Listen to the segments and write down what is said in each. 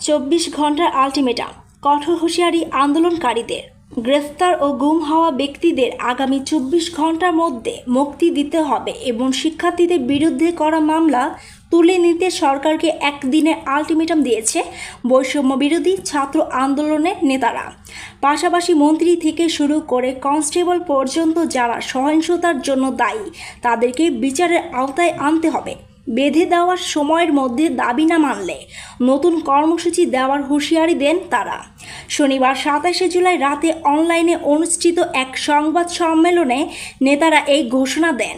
24 ঘন্টার আলটিমেটাম, কঠোর হুঁশিয়ারি আন্দোলনকারীদের। গ্রেফতার ও গুম হওয়া ব্যক্তিদের আগামী 24 ঘন্টার মধ্যে মুক্তি দিতে হবে এবং শিক্ষার্থীদের বিরুদ্ধে করা মামলা তুলে নিতে সরকারকে একদিনের আলটিমেটাম দিয়েছে বৈষম্য বিরোধী ছাত্র আন্দোলনের নেতারা। পাশাপাশি মন্ত্রী থেকে শুরু করে কনস্টেবল পর্যন্ত যারা সহিংসতার জন্য দায়ী তাদেরকে বিচারের আওতায় আনতে হবে। বেঁধে দেওয়ার সময়ের মধ্যে দাবি না মানলে নতুন কর্মসূচি দেওয়ার হুঁশিয়ারি দেন তারা। শনিবার 27শে জুলাই রাতে অনলাইনে অনুষ্ঠিত এক সংবাদ সম্মেলনে নেতারা এই ঘোষণা দেন।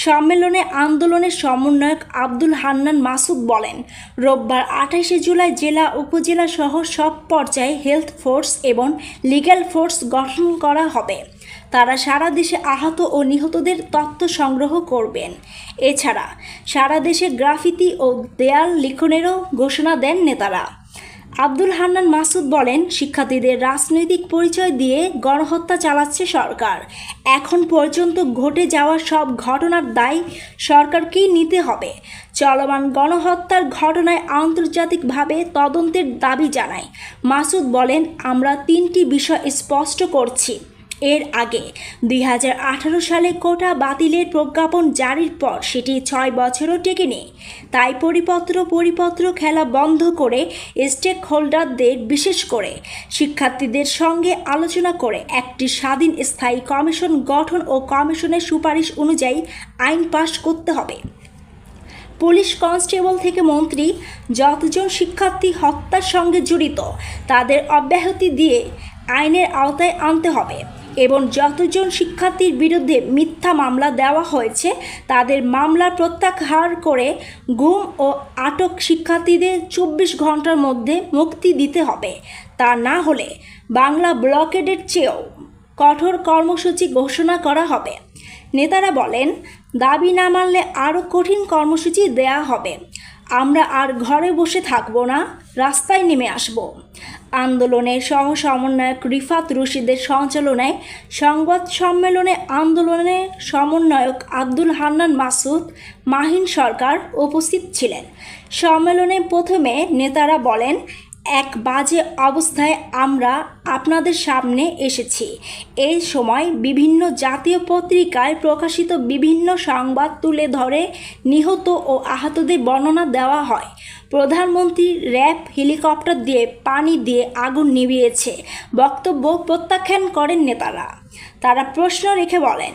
সম্মেলনে আন্দোলনের সমন্বয়ক আব্দুল হান্নান মাসুদ বলেন, রোববার 28শে জুলাই জেলা উপজেলা সহ সব পর্যায়ে হেলথ ফোর্স এবং লিগ্যাল ফোর্স গঠন করা হবে। তারা সারা দেশে আহত ও নিহতদের তথ্য সংগ্রহ করবেন। এছাড়া সারা দেশে গ্রাফিতি ও দেয়াল লিখনেরও ঘোষণা দেন নেতারা। আব্দুল হান্নান মাসুদ বলেন, শিক্ষার্থীদের রাজনৈতিক পরিচয় দিয়ে গণহত্যা চালাচ্ছে সরকার। এখন পর্যন্ত ঘটে যাওয়া সব ঘটনার দায় সরকারকেই নিতে হবে। চলমান গণহত্যার ঘটনায় আন্তর্জাতিকভাবে তদন্তের দাবি জানায়। মাসুদ বলেন, আমরা 3টি বিষয় স্পষ্ট করছি। এর আগে 2018 সালে কোটা বাতিলের প্রজ্ঞাপন জারির পর সেটি 6 বছরও টেকেনি। তাই পরিপত্র খেলা বন্ধ করে স্টেক হোল্ডারদের বিশেষ করে শিক্ষার্থীদের সঙ্গে আলোচনা করে একটি স্বাধীন স্থায়ী কমিশন গঠন ও কমিশনের সুপারিশ অনুযায়ী আইন পাশ করতে হবে। পুলিশ কনস্টেবল থেকে মন্ত্রী যতজন শিক্ষার্থী হত্যার সঙ্গে জড়িত তাদের অব্যাহতি দিয়ে আইনের আওতায় আনতে হবে এবং যতজন শিক্ষার্থীর বিরুদ্ধে মিথ্যা মামলা দেওয়া হয়েছে তাদের মামলা প্রত্যাহার করে গুম ও আটক শিক্ষার্থীদের 24 ঘন্টার মধ্যে মুক্তি দিতে হবে। তা না হলে বাংলা ব্লকেডের চেয়েও কঠোর কর্মসূচি ঘোষণা করা হবে। নেতারা বলেন, দাবি না মানলে আরও কঠিন কর্মসূচি দেয়া হবে। আমরা আর ঘরে বসে থাকব না, রাস্তায় নেমে আসব। আন্দোলনের সহ সমন্বয়ক রিফাত রশিদের সঞ্চালনায় সংবাদ সম্মেলনে আন্দোলনের সমন্বয়ক আব্দুল হান্নান মাসুদ, মাহিন সরকার উপস্থিত ছিলেন। সম্মেলনে প্রথমে নেতারা বলেন, এক বাজে অবস্থায় আমরা আপনাদের সামনে এসেছি। এই সময় বিভিন্ন জাতীয় পত্রিকায় প্রকাশিত বিভিন্ন সংবাদ তুলে ধরে নিহত ও আহতদের বর্ণনা দেওয়া হয়। প্রধানমন্ত্রী র্যাব হেলিকপ্টার দিয়ে পানি দিয়ে আগুন নিভিয়েছে বক্তব্য প্রত্যাখ্যান করেন নেতারা। তারা প্রশ্ন রেখে বলেন,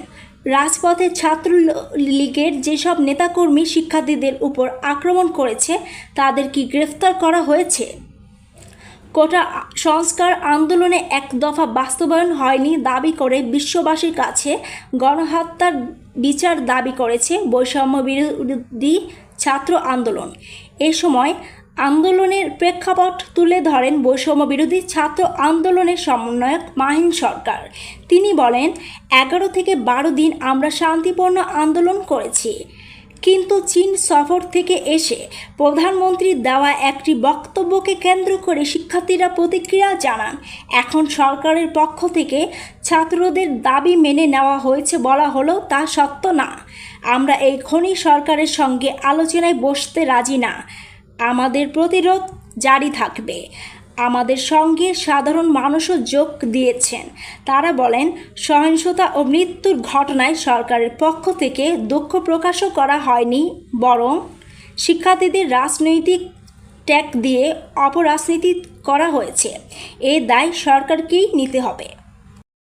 রাজপথে ছাত্রলীগের যেসব নেতাকর্মী শিক্ষার্থীদের উপর আক্রমণ করেছে তাদের কি গ্রেফতার করা হয়েছে? কোটা সংস্কার আন্দোলনে এক দফা বাস্তবায়ন হয়নি দাবি করে বিশ্ববাসীর কাছে গণহত্যার বিচার দাবি করেছে বৈষম্য বিরোধী ছাত্র আন্দোলন। এ সময় আন্দোলনের প্রেক্ষাপট তুলে ধরেন বৈষম্য বিরোধী ছাত্র আন্দোলনের সমন্বয়ক মাহিন সরকার। তিনি বলেন, 11 থেকে 12 দিন আমরা শান্তিপূর্ণ আন্দোলন করেছি, কিন্তু চীন সফর থেকে এসে প্রধানমন্ত্রীর দেওয়া একটি বক্তব্যকে কেন্দ্র করে শিক্ষার্থীরা প্রতিক্রিয়া জানান। এখন সরকারের পক্ষ থেকে ছাত্রদের দাবি মেনে নেওয়া হয়েছে বলা হলেও তা সত্য না। আমরা এই খনি সরকারের সঙ্গে আলোচনায় বসতে রাজি না। আমাদের প্রতিরোধ জারি থাকবে। আমাদের সঙ্গে সাধারণ মানুষও যোগ দিয়েছেন। তারা বলেন, সহিংসতা ও মৃত্যুর ঘটনায় সরকারের পক্ষ থেকে দুঃখ প্রকাশও করা হয়নি, বরং শিক্ষার্থীদের রাজনৈতিক ট্যাগ দিয়ে অপরাজনীতি করা হয়েছে। এই দায় সরকারকেই নিতে হবে।